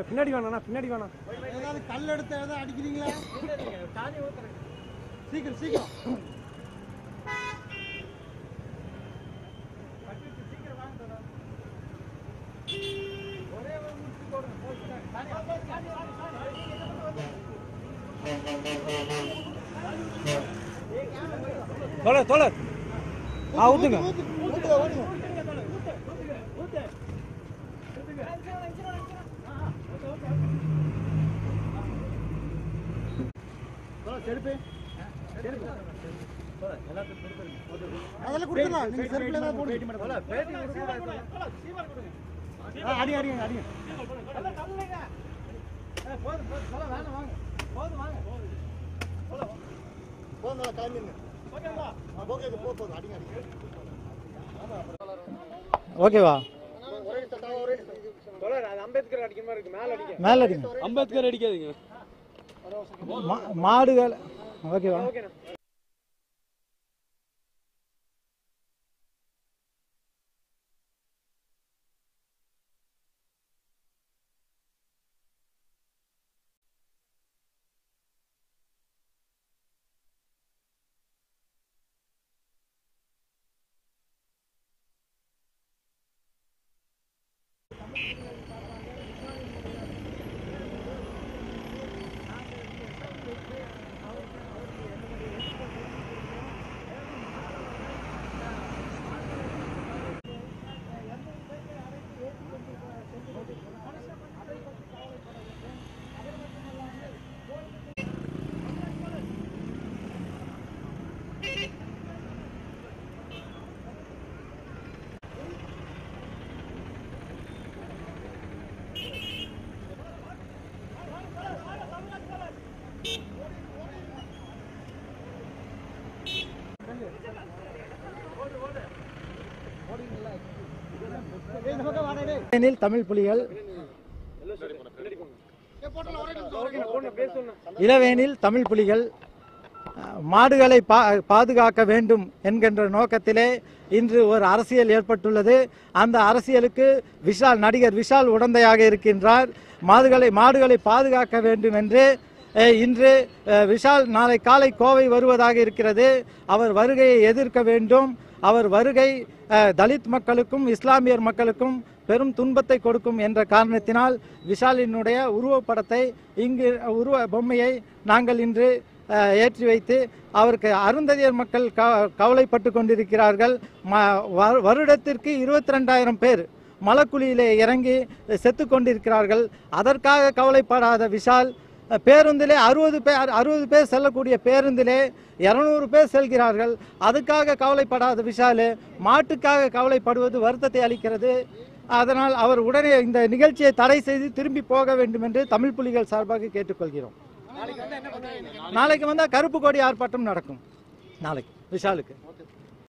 பின்னாடி வேணா பின்னாடி வேணாம். ஏதாவது கல் எடுத்து ஏதாவது அடிக்கிறீங்களா? சீக்கிரம் சீக்கிரம் தோழர் ஊத்துங்க. அதெல்லாம் கொடுத்துடலாம். நீங்க செருப்புல தான் போடுங்க. அடி அடி அடி. ஓகேவா? அம்பேத்கர் அடிக்கிற மாதிரி இருக்கு. மேல அடிங்க. அம்பேத்கர் அடிக்காதீங்க. மாடுகள் ஓகேவா? தமிழ் புலிகள் இளவேனில் தமிழ் புலிகள் மாடுகளை பாதுகாக்க வேண்டும் என்கின்ற நோக்கத்திலே இன்று ஒரு அரசியல் ஏற்பட்டுள்ளது. அந்த அரசியலுக்கு நடிகர் விஷால் உடந்தையாக இருக்கின்றார். மாடுகளை பாதுகாக்க வேண்டும் என்று இன்று விஷால் நாளை காலை கோவை வருவதாக இருக்கிறது. அவர் வருகையை எதிர்க்க வேண்டும். அவர் வருகை தலித் மக்களுக்கும் இஸ்லாமியர் மக்களுக்கும் பெரும் துன்பத்தை கொடுக்கும் என்ற காரணத்தினால் விஷாலினுடைய உருவப்படத்தை பொம்மையை நாங்கள் இன்று ஏற்றி வைத்து அவருக்கு அருந்ததியர் மக்கள் கவலைப்பட்டு கொண்டிருக்கிறார்கள். வருடத்திற்கு 22,000 பேர் மலக்குழியிலே இறங்கி செத்து கொண்டிருக்கிறார்கள். அதற்காக கவலைப்படாத விஷால் பேருந்திலே 60 பேர் செல்லக்கூடிய பேருந்திலே 200 பேர் செல்கிறார்கள். அதுக்காக கவலைப்படாத விஷால் மாட்டுக்காக கவலைப்படுவது வருத்தத்தை அளிக்கிறது. அதனால் அவர் உடனே இந்த நிகழ்ச்சியை தடை செய்து திரும்பி போக வேண்டும் என்று தமிழ் புலிகள் சார்பாக கேட்டுக்கொள்கிறோம். நாளைக்கு வந்தால் கருப்பு கொடி ஆர்ப்பாட்டம் நடக்கும். நாளைக்கு விஷாலுக்கு